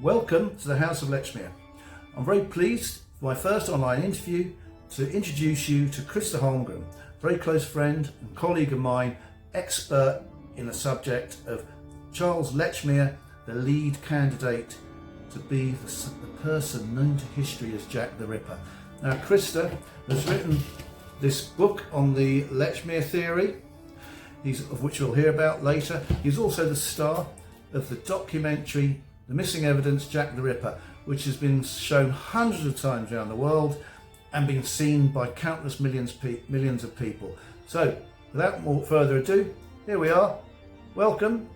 Welcome to the House of Lechmere. I'm very pleased for my first online interview to introduce you to Christer Holmgren, a very close friend and colleague of mine, expert in the subject of Charles Lechmere, the lead candidate to be the person known to history as Jack the Ripper. Now, Christer has written this book on the Lechmere theory, of which we'll hear about later. He's also the star of the documentary The Missing Evidence, Jack the Ripper, which has been shown hundreds of times around the world and been seen by countless millions of people. So, without more further ado, here we are. Welcome,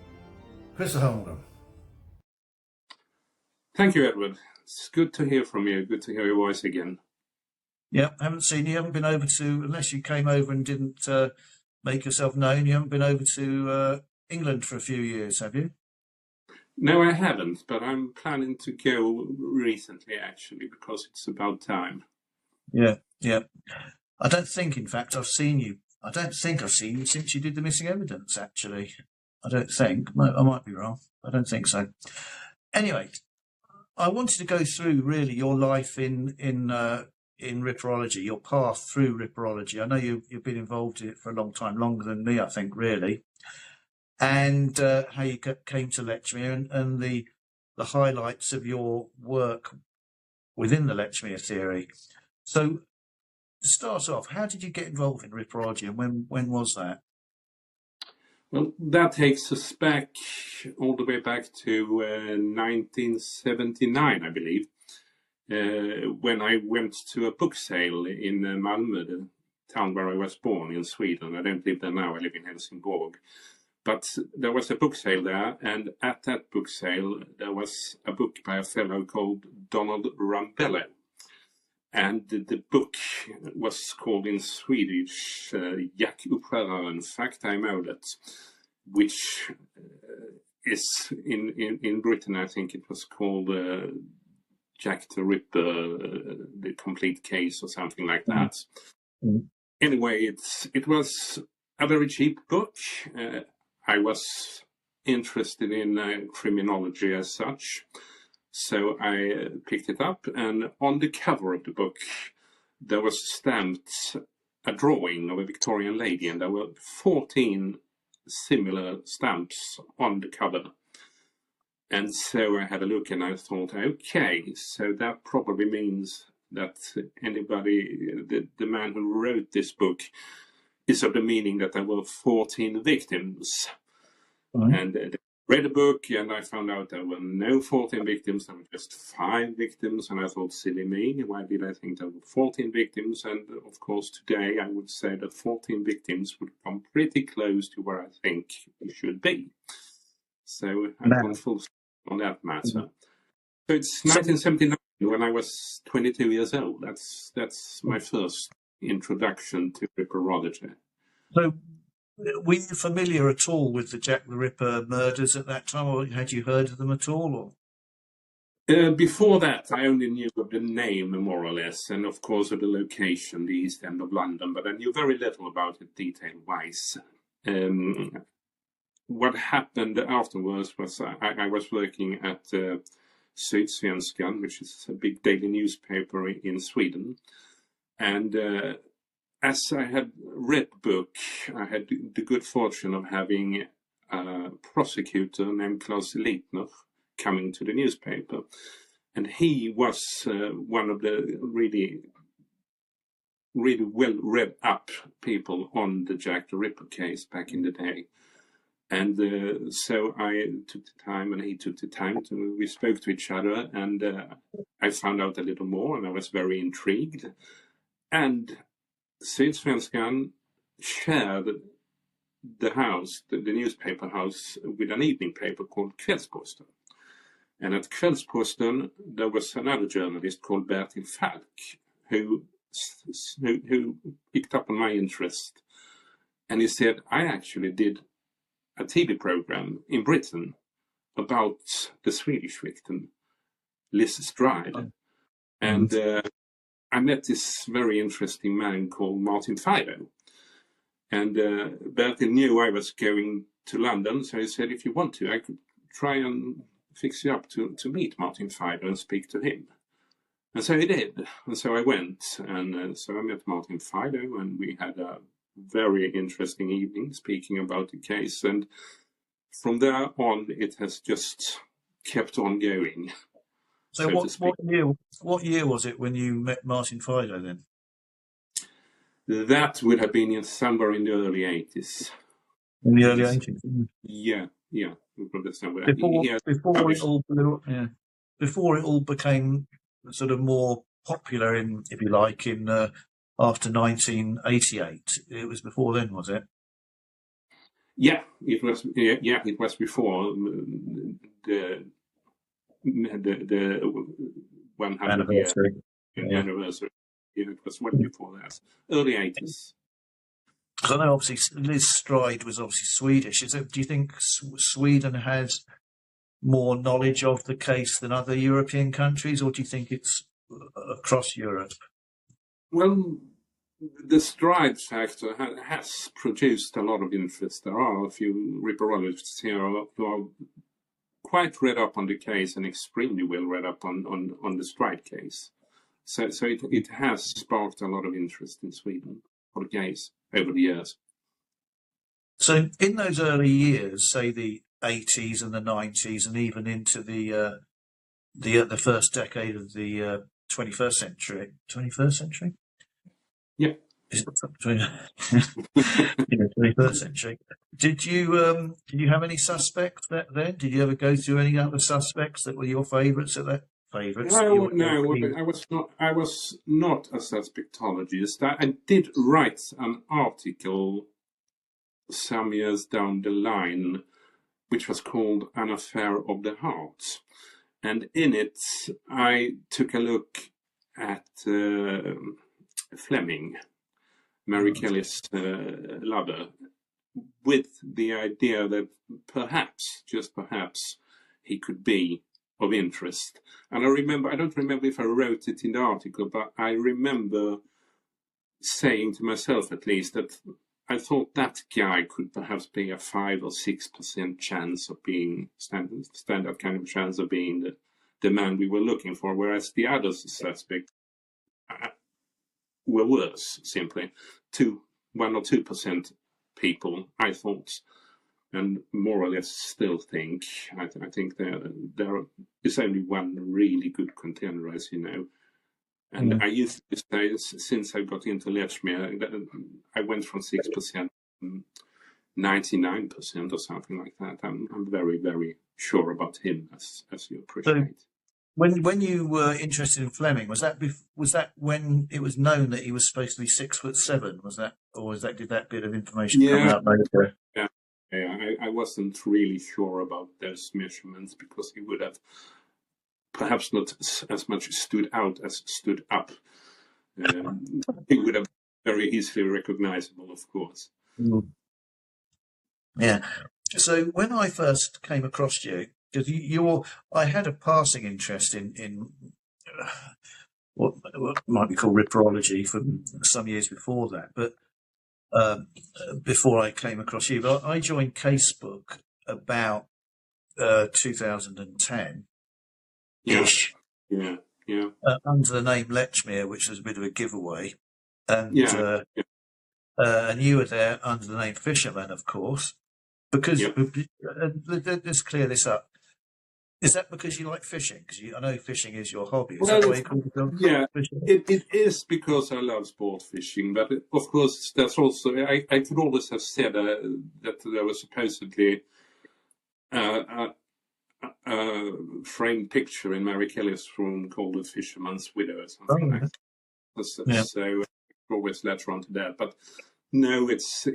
Christer Holmgren. Thank you, Edward. It's good to hear from you. Good to hear your voice again. Yeah, haven't seen you. Haven't been over to, unless you came over and didn't make yourself known, you haven't been over to England for a few years, have you? No, I haven't, but I'm planning to go recently, actually, because it's about time. Yeah. I don't think, in fact, I've seen you. I don't think I've seen you since you did The Missing Evidence, actually. I don't think. I might be wrong. I don't think so. Anyway, I wanted to go through, really, your life in Ripperology, your path through Ripperology. I know you've been involved in it for a long time, longer than me, I think, really. And how you came to Lechmere and the highlights of your work within the Lechmere theory. So, to start off, how did you get involved in Ripperology, and when was that? Well, that takes us back all the way back to 1979, I believe, when I went to a book sale in Malmö, the town where I was born in Sweden. I don't live there now, I live in Helsingborg. But there was a book sale there, and at that book sale there was a book by a fellow called Donald Rambello. And the book was called in Swedish Jack Uppskäraren Fakta I Målet, which is in Britain, I think it was called Jack the Ripper, the complete case or something like that. Mm-hmm. Anyway, it was a very cheap book. I was interested in criminology as such, so I picked it up, and on the cover of the book there was stamped a drawing of a Victorian lady, and there were 14 similar stamps on the cover. And so I had a look and I thought, okay, so that probably means that the man who wrote this book is of the meaning that there were 14 victims. Mm-hmm. And I read the book and I found out there were no 14 victims, there were just 5 victims. And I thought, silly me, why did I think there were 14 victims? And of course, today I would say that 14 victims would come pretty close to where I think it should be. So I've gone full on that matter. Mm-hmm. So it's 1979 when I was 22 years old. That's my first introduction to Ripperology. So, were you familiar at all with the Jack the Ripper murders at that time, or had you heard of them at all? Or? Before that, I only knew of the name, more or less, and of course of the location, the East End of London, but I knew very little about it detail-wise. What happened afterwards was I was working at Sydsvenskan, which is a big daily newspaper in Sweden, and as I had read the book, I had the good fortune of having a prosecutor named Charles Lechmere coming to the newspaper. And he was one of the really well read up people on the Jack the Ripper case back in the day. And so I took the time and he took the time. We spoke to each other, and I found out a little more, and I was very intrigued. And Sydsvenskan shared the house, the newspaper house, with an evening paper called Kvällsposten. And at Kvällsposten, there was another journalist called Bertil Falk who picked up on my interest. And he said, I actually did a TV program in Britain about the Swedish victim, Liz Stride. And I met this very interesting man called Martin Fido. And Bertil knew I was going to London, so he said, if you want to, I could try and fix you up to meet Martin Fido and speak to him. And so he did. And so I went, and so I met Martin Fido, and we had a very interesting evening speaking about the case. And from there on, it has just kept on going. So what year was it when you met Martin Fido then? That would have been somewhere in the early 80s. In the early 80s? Yeah. Before it all became sort of more popular, in, if you like, in after 1988. It was before then, was it? Yeah, it was. Yeah, it was before the 100 anniversary. Anniversary. Yeah, it was well before that. Early 80s. Because I know, obviously, Liz Stride was obviously Swedish. Do you think Sweden has more knowledge of the case than other European countries, or do you think it's across Europe? Well, the Stride factor has produced a lot of interest. There are a few Ripperologists here who are quite read up on the case and extremely well read up on the Stride case. So it has sparked a lot of interest in Sweden for the case over the years. So in those early years, say the 80s and the 90s, and even into the first decade of the 21st century. 21st century? Yeah. Is it 21st century? Did you have any suspects then? Did you ever go through any other suspects that were your favourites at that? No, I was not a suspectologist. I did write an article some years down the line, which was called An Affair of the Heart. And in it, I took a look at Fleming, Mary Kelly's lover, with the idea that perhaps, just perhaps, he could be of interest. And I don't remember if I wrote it in the article, but I remember saying to myself, at least, that I thought that guy could perhaps be a 5 or 6% chance of being standard kind of chance of being the man we were looking for, whereas the other suspects were worse, simply 1 or 2% people, I thought, and more or less still think. I think there is only one really good contender, as you know. And I used to say, since I got into Lechmere, I went from 6% to 99% or something like that. I'm very, very sure about him, as you appreciate. So when you were interested in Fleming, was that when it was known that he was supposed to be 6'7"? Was that, or did that bit of information come out later? Yeah, I wasn't really sure about those measurements because he would have perhaps not as much stood out as stood up. He would have very easily recognizable, of course. Yeah. So when I first came across you, because I had a passing interest in what might be called Ripperology for some years before that, but before I came across you, but I joined Casebook about 2010. Ish. Yeah. Under the name Lechmere, which was a bit of a giveaway, and and you were there under the name Fisherman, of course. Because let's clear this up. Is that because you like fishing? Because I know fishing is your hobby. Is that why you call yourself fishing? It is because I love sport fishing, but of course that's also I could always have said that there was supposedly a framed picture in Mary Kelly's room called The Fisherman's Widow or something like that. So I always latch on to that. But no, it's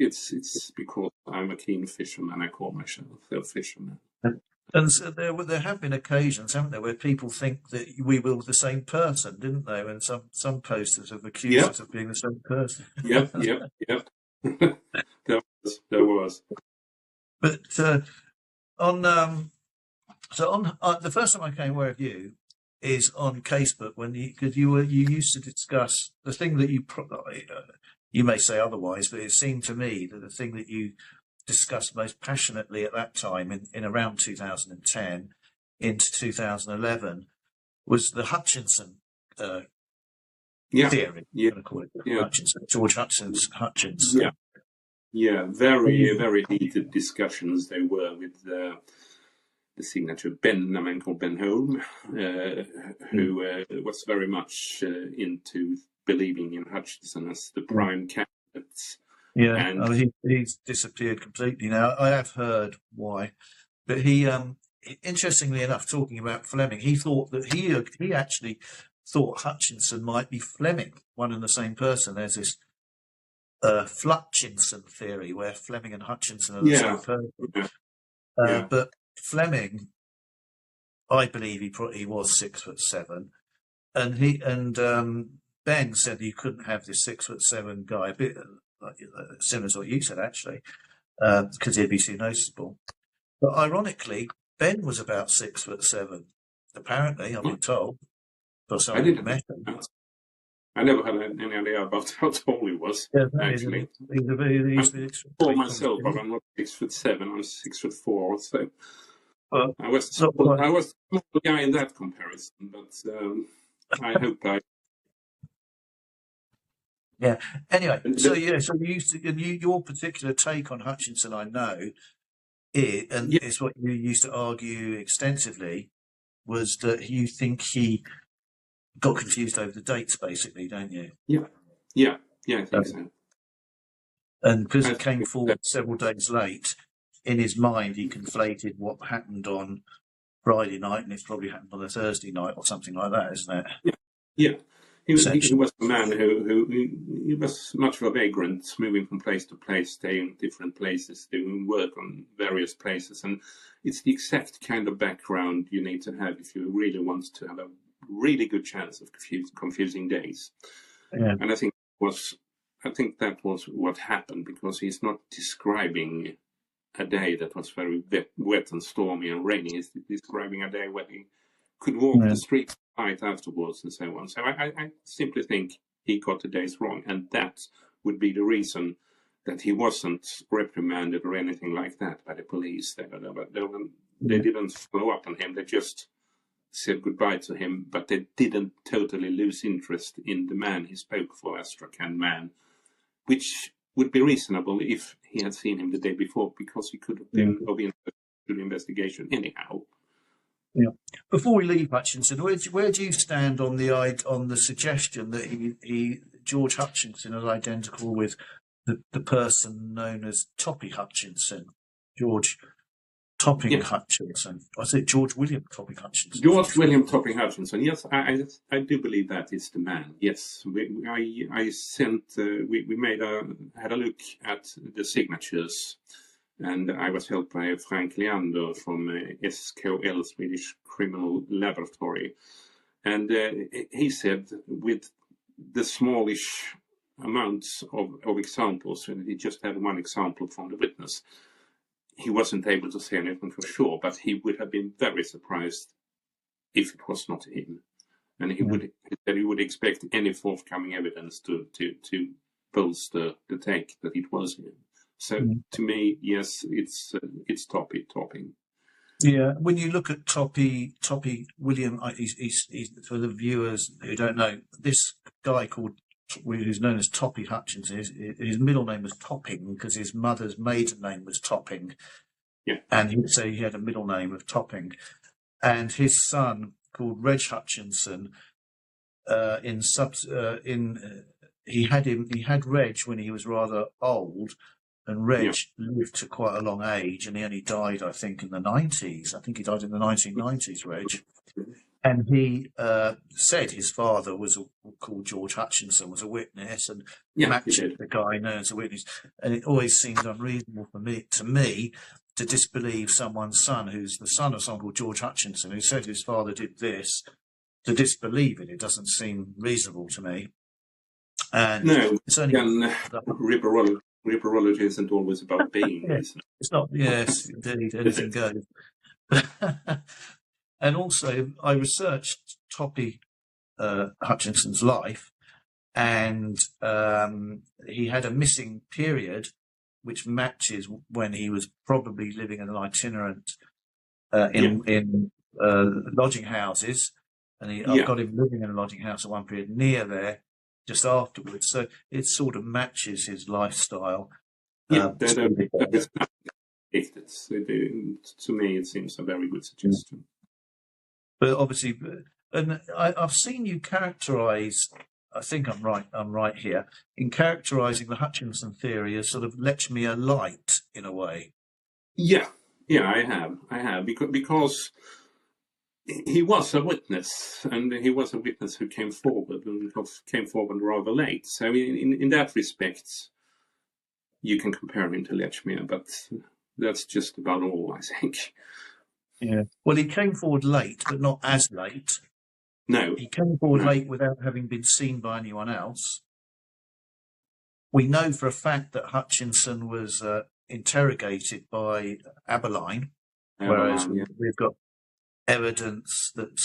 because I'm a keen fisherman. I call myself a fisherman. And so there have been occasions, haven't there, where people think that we were the same person, didn't they? And some posters have accused us of being the same person. Yep. There was. But on the first time I came aware of you is on Casebook because you used to discuss the thing that you may say otherwise, but it seemed to me that the thing that you discussed most passionately at that time in around 2010 into 2011 was the Hutchinson theory. Yeah. I'm going to call it Yeah. Hutchinson, George Hutchinson. Yeah, very heated discussions they were with the signature Ben, a man called Ben Holm, who was very much into believing in Hutchinson as the prime candidate. Yeah, And he's disappeared completely now. I have heard why, but he, interestingly enough, talking about Fleming, he thought that he actually thought Hutchinson might be Fleming, one and the same person. There's this Fluchinson theory where Fleming and Hutchinson are the same person. But Fleming, I believe he was 6'7", and Ben said you couldn't have this 6'7" guy, a bit similar to what you said actually, because he'd be too noticeable. But ironically, Ben was about 6'7", apparently. I've been told. I didn't met him. I never had any idea about how tall he was. Yeah, actually, he's for myself, but I'm not 6'7". I'm 6'4". So I was a small guy in that comparison. But I hope I. Yeah. Anyway, so your particular take on Hutchinson, I know, it's what you used to argue extensively, was that you think he got confused over the dates, basically, don't you? Yeah, I think so. And because it came forward several days late, in his mind, he conflated what happened on Friday night and it's probably happened on a Thursday night or something like that, isn't it? Yeah. He was a man who he was much of a vagrant, moving from place to place, staying in different places, doing work on various places. And it's the exact kind of background you need to have if you really want to have a really good chance of confusing days. Yeah. And I think that was what happened, because he's not describing a day that was very wet and stormy and rainy. He's describing a day where he could walk the streets right afterwards and so on. So I simply think he got the days wrong, and that would be the reason that he wasn't reprimanded or anything like that by the police. They didn't follow up on him. They just said goodbye to him, but they didn't totally lose interest in the man he spoke for, Astrakhan man, which would be reasonable if he had seen him the day before, because he could have been of interest to the investigation anyhow. Yeah. Before we leave Hutchinson, where do you stand on the suggestion that George Hutchinson is identical with the person known as Toppy Hutchinson, George Topping Hutchinson? I think George William Topping Hutchinson. George William Topping Hutchinson. Yes, I do believe that is the man. Yes, I sent. We had a look at the signatures. And I was helped by Frank Leander from SKL, Swedish Criminal Laboratory. And he said, with the smallish amounts of examples, and he just had one example from the witness, he wasn't able to say anything for sure, but he would have been very surprised if it was not him. And he would expect any forthcoming evidence to bolster the take that it was him. So to me, yes, it's Topping. Yeah, when you look at Toppy William, he's for the viewers who don't know, this guy who's known as Toppy Hutchinson, his middle name was Topping because his mother's maiden name was Topping. Yeah, and he had a middle name of Topping, and his son called Reg Hutchinson. He had Reg when he was rather old. And Reg lived to quite a long age, and he only died, I think, in the 90s. I think he died in the 1990s, Reg. And he said his father called George Hutchinson, was a witness, and matched the guy known as a witness. And it always seemed unreasonable to me to disbelieve someone's son, who's the son of someone called George Hutchinson, who said his father did this, to disbelieve it. It doesn't seem reasonable to me. And no, it's only Ripperology isn't always about being, isn't it? It's not, yes, indeed, anything goes. And also, I researched Toppy Hutchinson's life, and he had a missing period which matches when he was probably living an itinerant in lodging houses, and I've Yeah. got him living in a lodging house at one period near there, just afterwards. So it sort of matches his lifestyle. Yeah, that is predicted. To me, it seems a very good suggestion. But obviously, and I've seen you characterise. I think I'm right here in characterising the Hutchinson theory as sort of Lechmere light in a way. Yeah, I have, because he was a witness, and he was a witness who came forward rather late. So in that respect, you can compare him to Lechmere, but that's just about all, I think. Yeah. Well, he came forward late, but not as late. No. He came forward late without having been seen by anyone else. We know for a fact that Hutchinson was interrogated by Aberline, whereas we've got evidence that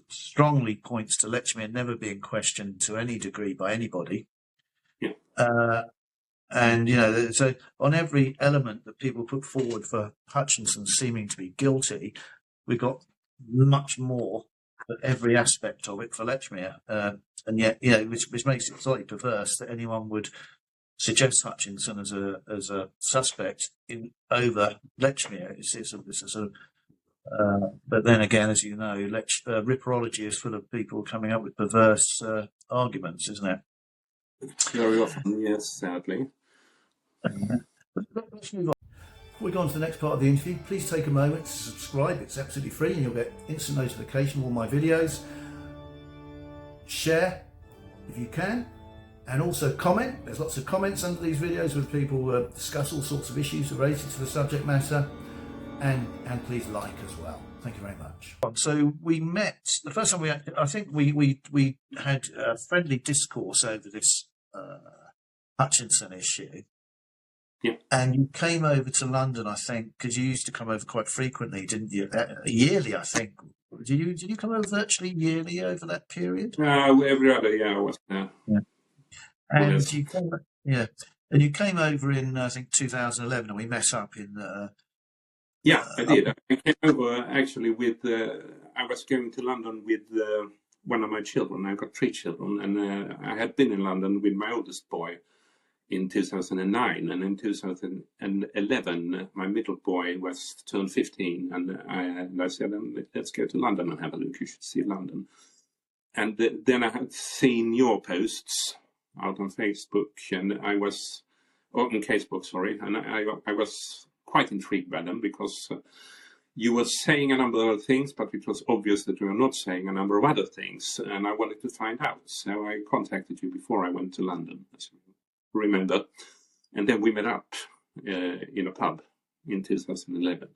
strongly points to Lechmere never being questioned to any degree by anybody. Yeah. And, you know, so on every element that people put forward for Hutchinson seeming to be guilty, we got much more for every aspect of it for Lechmere. And yet, you know, which makes it slightly perverse that anyone would suggest Hutchinson as a suspect over Lechmere. It's a sort of, but then again, as you know, Ripperology is full of people coming up with perverse arguments, isn't it? Very often, yes, sadly. Let's move on. Before we go on to the next part of the interview, please take a moment to subscribe. It's absolutely free and you'll get instant notification of all my videos. Share if you can, and also comment. There's lots of comments under these videos where people discuss all sorts of issues related to the subject matter, and please like as well. Thank you very much. So we met the first time I think we had a friendly discourse over this Hutchinson issue. Yeah. And you came over to London, I think, because you used to come over quite frequently, didn't you? Yearly, I think. Did you come over virtually yearly over that period? Every other year I was there. Yeah. And you came over in I think 2011, and we met up in. Yeah, I did. I came over actually with. I was going to London with one of my children. I've got 3 children, and I had been in London with my oldest boy in 2009, and in 2011 my middle boy was turned 15, and I said, let's go to London and have a look. You should see London. And then I had seen your posts out on Facebook, and I was on Casebook, sorry, and I was quite intrigued by them because you were saying a number of things, but it was obvious that you were not saying a number of other things, and I wanted to find out. So I contacted you before I went to London, as you remember, and then we met up in a pub in 2011.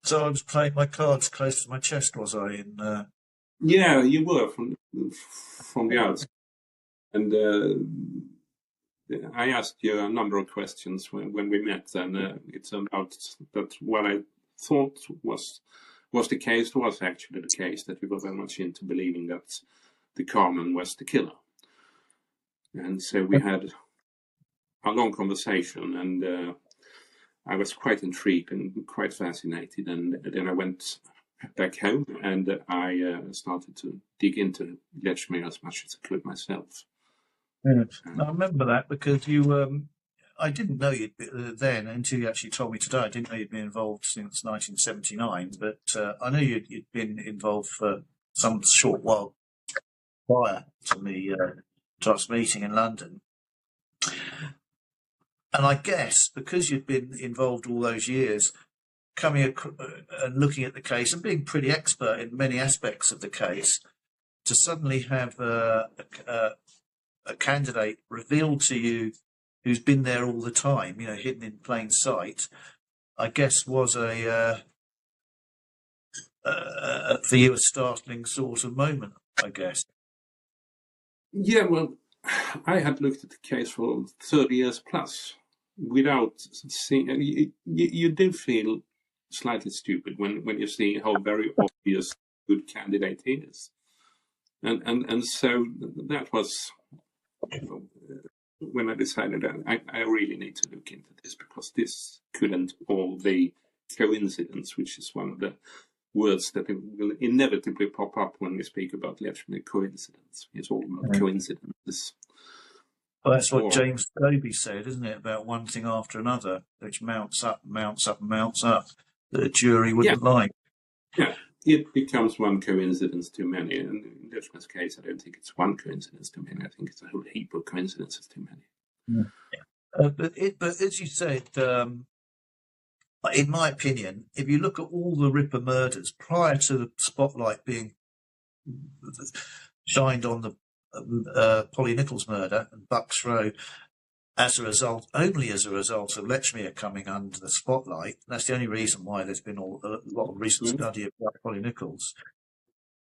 So I was playing my cards close to my chest, was I? Yeah, you were from the outside, and I asked you a number of questions when we met, and it turned out that what I thought was the case was actually the case, that you were very much into believing that the carman was the killer. And so we had a long conversation, and I was quite intrigued and quite fascinated, and then I went back home and I started to dig into Lechmere as much as I could myself. Yeah. I remember that because you, I didn't know you'd been then until you actually told me today. I didn't know you'd been involved since 1979, but I knew you'd been involved for some short while prior to me to us meeting in London. And I guess because you'd been involved all those years, coming and looking at the case and being pretty expert in many aspects of the case, to suddenly have a candidate revealed to you who's been there all the time, you know, hidden in plain sight, I guess was for you a startling sort of moment, I guess. Yeah, well, I had looked at the case for 30 years plus without seeing. You do feel slightly stupid when you see how very obvious good candidate he is, and so that was when I decided that I really need to look into this, because this couldn't all be coincidence, which is one of the words that will inevitably pop up when we speak about Lechmere: coincidence. It's all about coincidences. Well, that's what James Toby said, isn't it, about one thing after another, which mounts up, mounts up, mounts up, that a jury wouldn't like. Yeah, it becomes one coincidence too many. And in Lechmere's case, I don't think it's one coincidence too many. I think it's a whole heap of coincidences too many. But as you said, in my opinion, if you look at all the Ripper murders prior to the spotlight being shined on the Polly Nichols murder and Bucks Row, only as a result of Lechmere coming under the spotlight, that's the only reason why there's been a lot of recent study about Polly Nichols.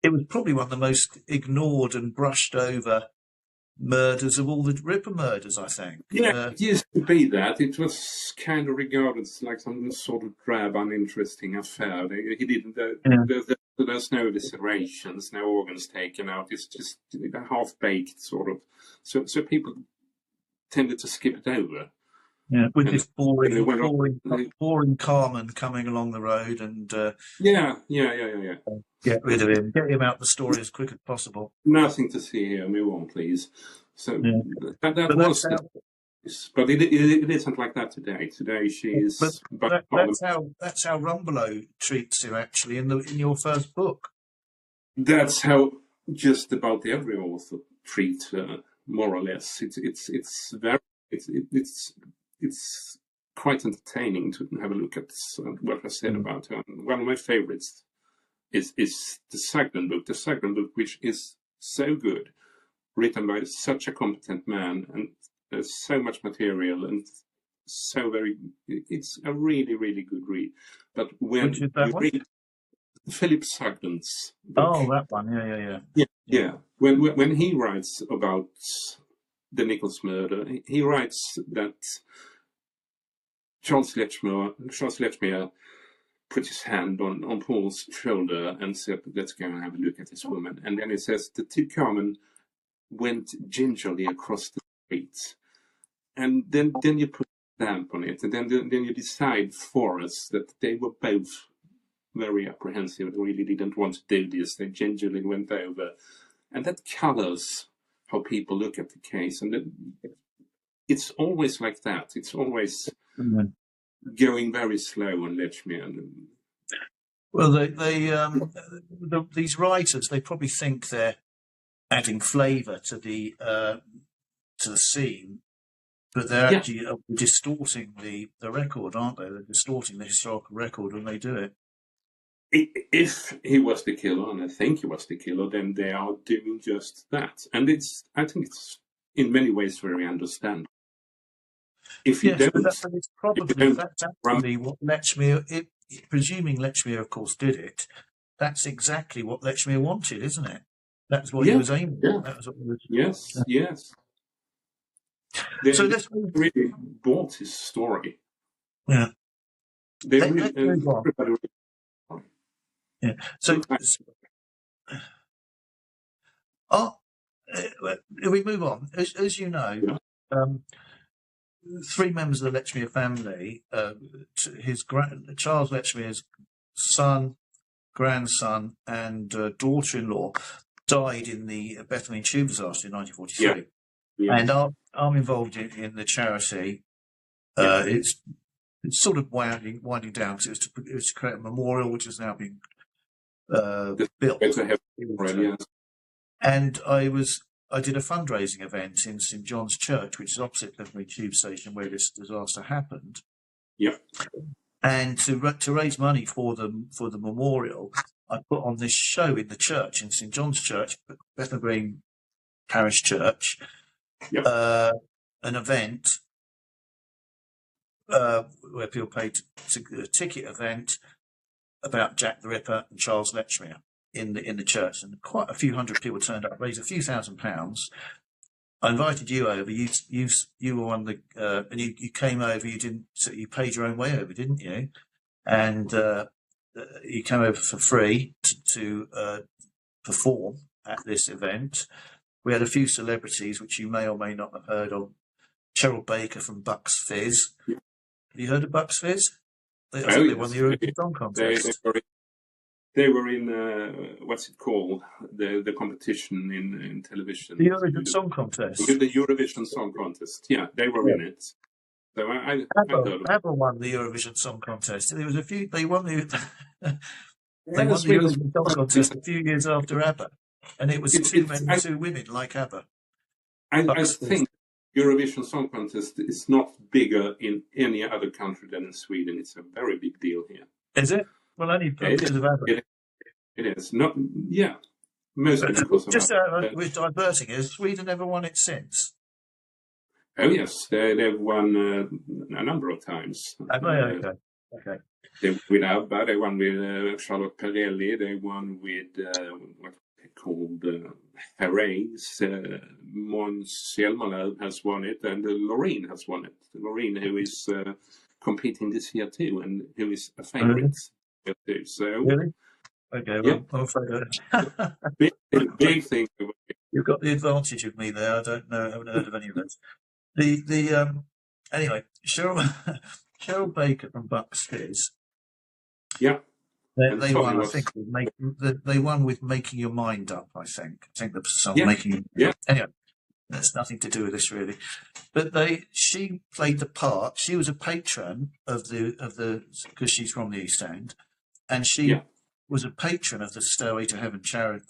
It was probably one of the most ignored and brushed over murders of all the Ripper murders, I think. Yeah, it used to be that. It was kind of regarded as like some sort of drab, uninteresting affair. He didn't. There's no eviscerations, no organs taken out. It's just half-baked, sort of. So people tended to skip it over. Yeah, with this boring Carmen coming along the road and get rid of him, get him out the story as quick as possible. Nothing to see here. Move on, please. So but it isn't like that today. Today she is. That's how Rumbelow treats you actually in your first book. That's how just about every author treats her, more or less. It's quite entertaining to have a look at what I said about her. One of my favorites is the Sugden book. The Sugden book, which is so good, written by such a competent man, and there's so much material and so very. It's a really, really good read. But when you read Philip Sugden's book, that one, yeah. When he writes about the Nichols murder, he writes that Charles Lechmere put his hand on Paul's shoulder and said, "Let's go and have a look at this woman." And then he says, the two Carmen went gingerly across the street. And then you put a stamp on it. And then you decide for us that they were both very apprehensive and really didn't want to do this. They gingerly went over. And that colors how people look at the case. And it's always like that. It's always going very slow on Lechmere. Well, these writers, they probably think they're adding flavour to the scene, but they're actually distorting the record, aren't they? They're distorting the historical record when they do it. If he was the killer, and I think he was the killer, then they are doing just that. And I think it's in many ways very understandable. If you don't, that's actually what Lechmere. Presuming Lechmere, of course, did it. That's exactly what Lechmere wanted, isn't it? That's what he was aiming for. That was what he was. Yes. So they really bought his story. Yeah. Let's move on. Yeah. So, we move on. As you know, three members of the Lechmere family, Charles Lechmere's son, grandson, and daughter-in-law died in the Bethnal Green tube disaster in 1943. Yeah. And I'm involved in the charity. It's sort of winding down because it was to create a memorial, which has now been built. And I did a fundraising event in St John's Church, which is opposite Bethnal Green tube station where this disaster happened. Yeah. And to raise money for the memorial, I put on this show in the church, in St John's Church, Bethnal Green Parish Church, an event where people paid a ticket event about Jack the Ripper and Charles Lechmere in the church, and quite a few hundred people turned up, raised a few £1,000s. I invited you over. You were on the and you came over. You paid your own way over, didn't you? And you came over for free to perform at this event. We had a few celebrities, which you may or may not have heard of. Cheryl Baker from Bucks Fizz. Have you heard of Bucks Fizz? They won the Eurovision Song Contest. They were in what's it called? The competition in television. The Eurovision Song Contest. The Eurovision Song Contest. Yeah, they were in it. So I heard of it. ABBA won the Eurovision Song Contest. There was a few. They won the they won the Swedish Eurovision Song Contest a few years after ABBA, and it was two men and two women like ABBA. I think Eurovision Song Contest is not bigger in any other country than in Sweden. It's a very big deal here. Is it? Well, only because of ABBA. It is. Not, yeah. Mostly because of just ABBA. we're diverting. Has Sweden ever won it since? Oh, yes. They've won a number of times. Okay. They won with ABBA. They won with Charlotte Perrelli. They won with what they called Herreys. Måns Zelmerlöw has won it, and Loreen has won it. Loreen, who is competing this year too, and who is a favourite too. So, really? Okay, well, I'm afraid big thing. You've got the advantage of me there. I don't know. I haven't heard of any of those. Anyway, Cheryl Baker from Bucks Fizz. Yeah. They won, I think, they won with Making Your Mind Up, I think. I think the song Making Your Mind Up. Anyway, that's nothing to do with this, really. But she played the part. She was a patron of the because she's from the East End, and she was a patron of the Stairway to Heaven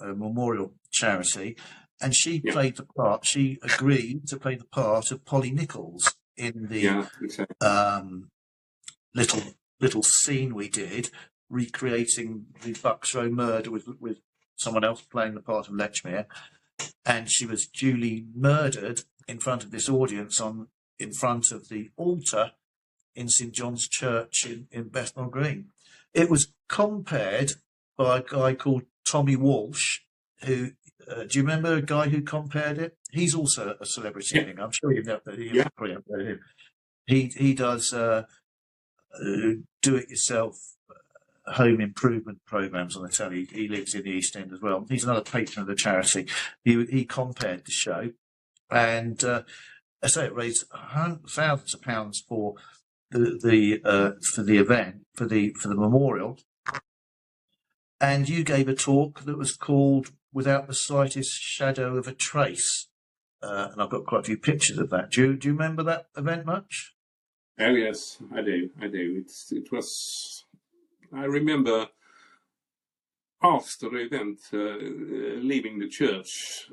memorial charity, and she played the part. She agreed to play the part of Polly Nichols in the little scene we did, recreating the Bucks Row murder with someone else playing the part of Lechmere, and she was duly murdered in front of this audience in front of the altar in St John's Church in Bethnal Green. It was compared by a guy called Tommy Walsh, who do you remember a guy who compared it? He's also a celebrity. I'm sure you've probably heard of him. He does do-it-yourself home improvement programs on the telly. He lives in the East End as well. He's another patron of the charity. He compared the show, and I say it raised thousands of pounds for the event for the memorial. And you gave a talk that was called "Without the Slightest Shadow of a Trace," and I've got quite a few pictures of that. Do you remember that event much? Oh yes, I do. It was. I remember after the event, leaving the church,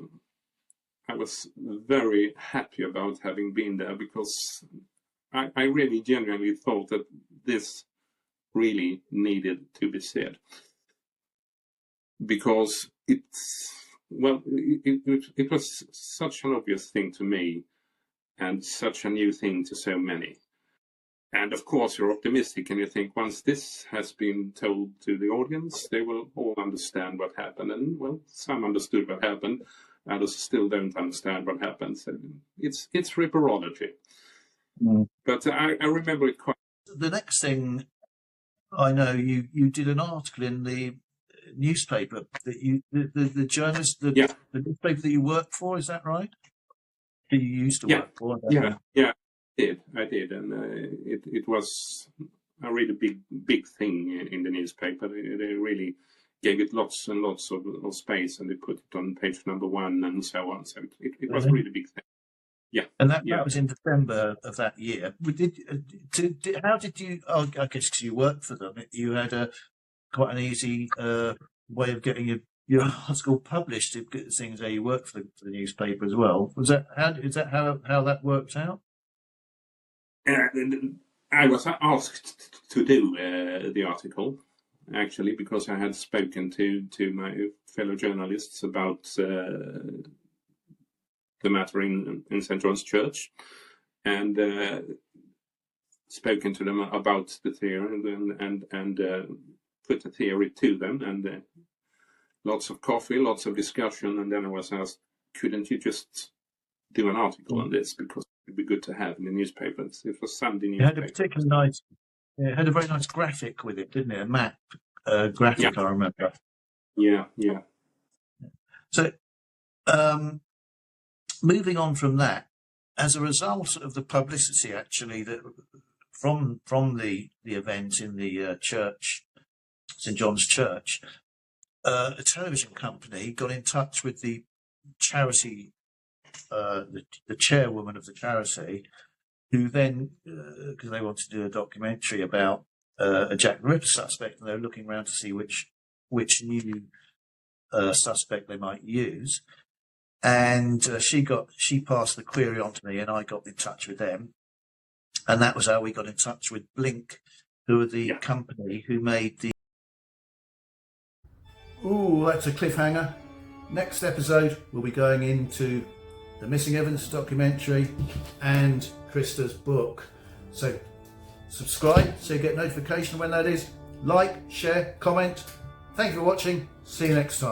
I was very happy about having been there, because I really genuinely thought that this really needed to be said. Because it was such an obvious thing to me, and such a new thing to so many. And of course, you're optimistic, and you think once this has been told to the audience, they will all understand what happened. And well, some understood what happened, others still don't understand what happened. So it's Ripperology. But I remember it quite. The next thing I know, you did an article in the newspaper that the journalist, the newspaper that you work for, is that right? That you used to work for? I did, and it was a really big thing in the newspaper. They really gave it lots and lots of space, and they put it on page number 1 and so on. So it was a really big thing. Yeah, and that was in December of that year. How did you? Oh, I guess because you worked for them, you had quite an easy way of getting your article published. Seeing as how you worked for the newspaper as well, how that worked out? I was asked to do the article, actually, because I had spoken to my fellow journalists about the matter in St John's Church, and spoken to them about the theory, and put the theory to them, and lots of coffee, lots of discussion, and then I was asked, couldn't you just do an article on this, because it'd be good to have in the newspapers. It was Sunday newspaper. It had a particularly nice. It had a very nice graphic with it, didn't it? A map graphic, I remember. Yeah. So, moving on from that, as a result of the publicity, actually, that from the event in the church St John's Church, a television company got in touch with the charity, the chairwoman of the charity, who then, because they wanted to do a documentary about a Jack the Ripper suspect, and they were looking around to see which new suspect they might use. And she passed the query on to me, and I got in touch with them, and that was how we got in touch with Blink, who are the company who made the. Ooh, that's a cliffhanger. Next episode, we'll be going into the Missing Evidence documentary and Christer's book. So subscribe so you get notification when that is. Like, share, comment. Thank you for watching. See you next time.